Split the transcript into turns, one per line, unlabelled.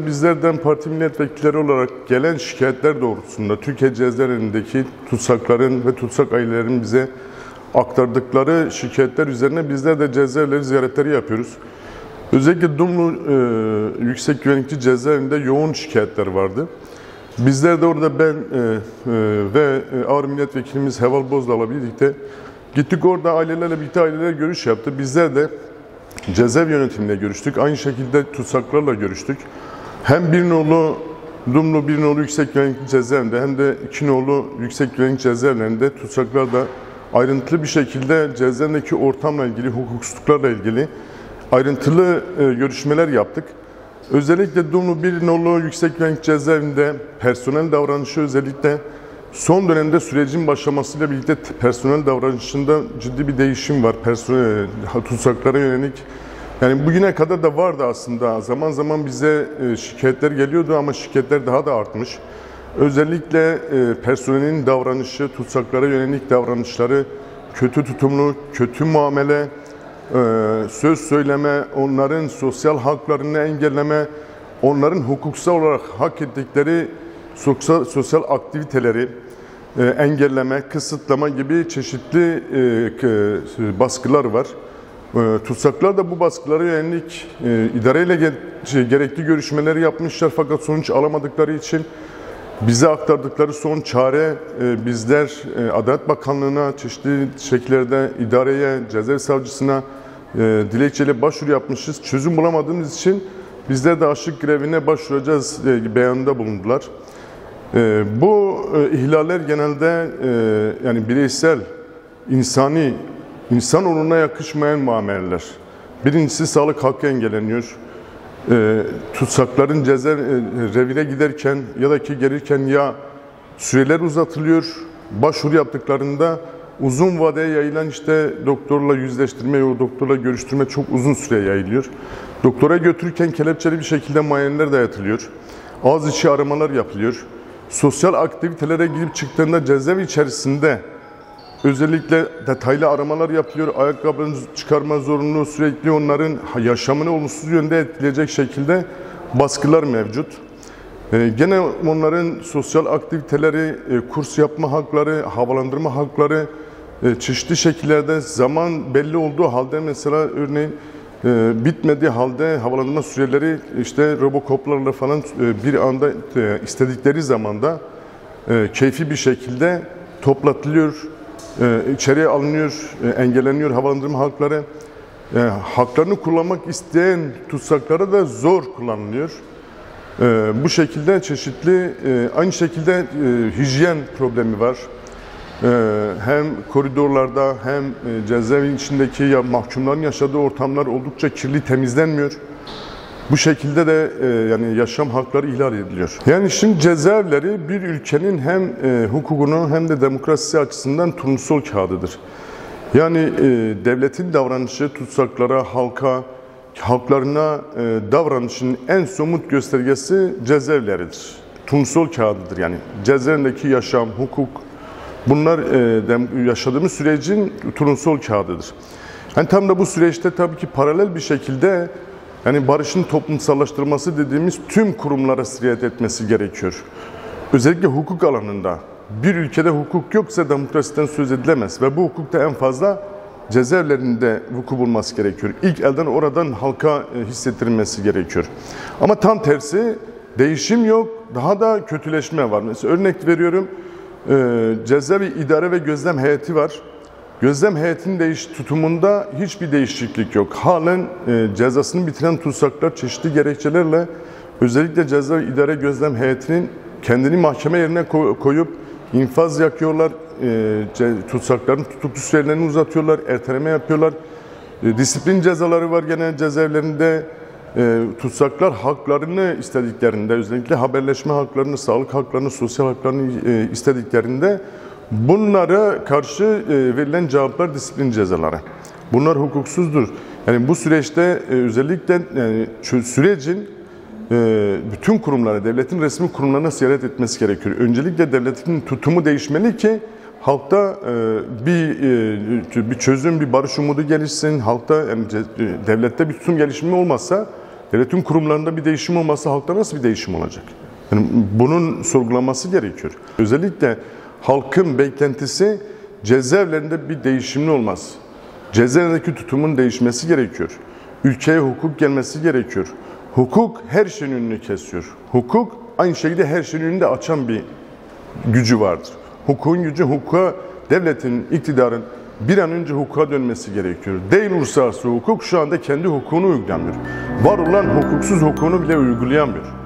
Bizlerden parti milletvekilleri olarak gelen şikayetler doğrultusunda Türkiye cezaevlerindeki tutsakların ve tutsak ailelerin bize aktardıkları şikayetler üzerine bizler de cezaevleri ziyaretleri yapıyoruz. Özellikle Dumlu Yüksek Güvenlikli Cezaevinde yoğun şikayetler vardı. Bizler de orada ben ve Ağrı Milletvekilimiz Heval Bozdağ'la birlikte gittik, orada ailelerle birlikte aileler görüş yaptı. Bizler de cezaevi yönetimiyle görüştük. Aynı şekilde tutsaklarla görüştük. Hem bir nolu Dumlu bir nolu Yüksek Güvenlikli Cezaevinde hem de iki nolu Yüksek Güvenlikli Cezaevlerinde tutsaklarla ayrıntılı bir şekilde cezaevindeki ortamla ilgili, hukuksuzluklarla ilgili ayrıntılı görüşmeler yaptık. Özellikle Dumlu bir nolu Yüksek Güvenlik Cezaevinde personel davranışı, özellikle son dönemde sürecin başlamasıyla birlikte personel davranışında ciddi bir değişim var. Tutsaklara yönelik. Yani bugüne kadar da vardı aslında. Zaman zaman bize şikayetler geliyordu ama şikayetler daha da artmış. Özellikle personelin davranışı, tutsaklara yönelik davranışları, kötü tutumlu, kötü muamele, söz söyleme, onların sosyal haklarını engelleme, onların hukuksal olarak hak ettikleri sosyal aktiviteleri engelleme, kısıtlama gibi çeşitli baskılar var. Tutsaklar da bu baskılara yönelik idareyle gerekli görüşmeleri yapmışlar, fakat sonuç alamadıkları için bize aktardıkları son çare, bizler Adalet Bakanlığı'na çeşitli şekillerde idareye, cezaevi savcısına dilekçeyle başvuru yapmışız. Çözüm bulamadığımız için bizler de açlık grevine başvuracağız beyanında bulundular. Bu ihlaller genelde yani bireysel, insani, insan onuruna yakışmayan muameleler. Birincisi sağlık hakkı engelleniyor. Tutsakların revire giderken ya da ki gelirken ya süreler uzatılıyor, başvuru yaptıklarında uzun vadeye yayılan doktorla yüzleştirme, o doktorla görüştürme çok uzun süre yayılıyor. Doktora götürürken kelepçeli bir şekilde muayeneler dayatılıyor. Ağız içi aramalar yapılıyor. Sosyal aktivitelere girip çıktığında cezaevi içerisinde özellikle detaylı aramalar yapılıyor. Ayakkabını çıkarma zorunluluğu, sürekli onların yaşamını olumsuz yönde etkileyecek şekilde baskılar mevcut. Gene onların sosyal aktiviteleri, kurs yapma hakları, havalandırma hakları çeşitli şekillerde zaman belli olduğu halde, mesela örneğin bitmediği halde havalandırma süreleri robokoplarla falan bir anda istedikleri zamanda keyfi bir şekilde toplatılıyor, içeriye alınıyor, engelleniyor havalandırma hakları. Haklarını kullanmak isteyen tutsaklara da zor kullanılıyor. Bu şekilde çeşitli, aynı şekilde hijyen problemi var. Hem koridorlarda hem cezaevinin içindeki mahkumların yaşadığı ortamlar oldukça kirli, temizlenmiyor. Bu şekilde de yani yaşam hakları ihlal ediliyor. Yani şimdi cezaevleri bir ülkenin hem hukukunu hem de demokrasisi açısından turnusol kağıdıdır. Yani devletin davranışı tutsaklara, halklarına davranışının en somut göstergesi cezaevleridir. Turnusol kağıdıdır yani. Cezaevindeki yaşam, hukuk, bunlar yaşadığımız sürecin turnusol kağıdıdır. Yani tam da bu süreçte tabii ki paralel bir şekilde yani barışın toplumsallaştırılması dediğimiz tüm kurumlara sirayet etmesi gerekiyor. Özellikle hukuk alanında. Bir ülkede hukuk yoksa demokrasiden söz edilemez ve bu hukukta en fazla cezaevlerinde vuku bulması gerekiyor. İlk elden oradan halka hissettirilmesi gerekiyor. Ama tam tersi, değişim yok, daha da kötüleşme var. Mesela örnek veriyorum, cezaevi idare ve gözlem heyeti var. Gözlem heyetinin tutumunda hiçbir değişiklik yok. Halen cezasını bitiren tutsaklar çeşitli gerekçelerle özellikle cezaevi idare gözlem heyetinin kendini mahkeme yerine koyup infaz yakıyorlar, tutsakların tutuklu sürelerini uzatıyorlar, erteleme yapıyorlar. Disiplin cezaları var gene cezaevlerinde. Tutsaklar haklarını istediklerinde, özellikle haberleşme haklarını, sağlık haklarını, sosyal haklarını istediklerinde bunlara karşı verilen cevaplar disiplin cezaları. Bunlar hukuksuzdur. Yani bu süreçte özellikle sürecin bütün kurumlara, devletin resmi kurumlarına ziyaret etmesi gerekiyor. Öncelikle devletin tutumu değişmeli ki halkta bir çözüm, bir barış umudu gelişsin. Halkta, yani devlette bir tutum gelişimi olmazsa devletin kurumlarında bir değişim olmasa halkta nasıl bir değişim olacak? Yani bunun sorgulanması gerekiyor. Özellikle halkın beklentisi cezaevlerinde bir değişimin olması. Cezaevindeki tutumun değişmesi gerekiyor. Ülkeye hukuk gelmesi gerekiyor. Hukuk her şeyin önünü kesiyor. Hukuk aynı şekilde her şeyin önünde açan bir gücü vardır. Hukukun gücü, devletin, iktidarın bir an önce hukuka dönmesi gerekiyor. Değil uluslararası hukuk şu anda kendi hukukunu uygulamıyor. Var olan hukuksuz hukukunu bile uygulayamıyor.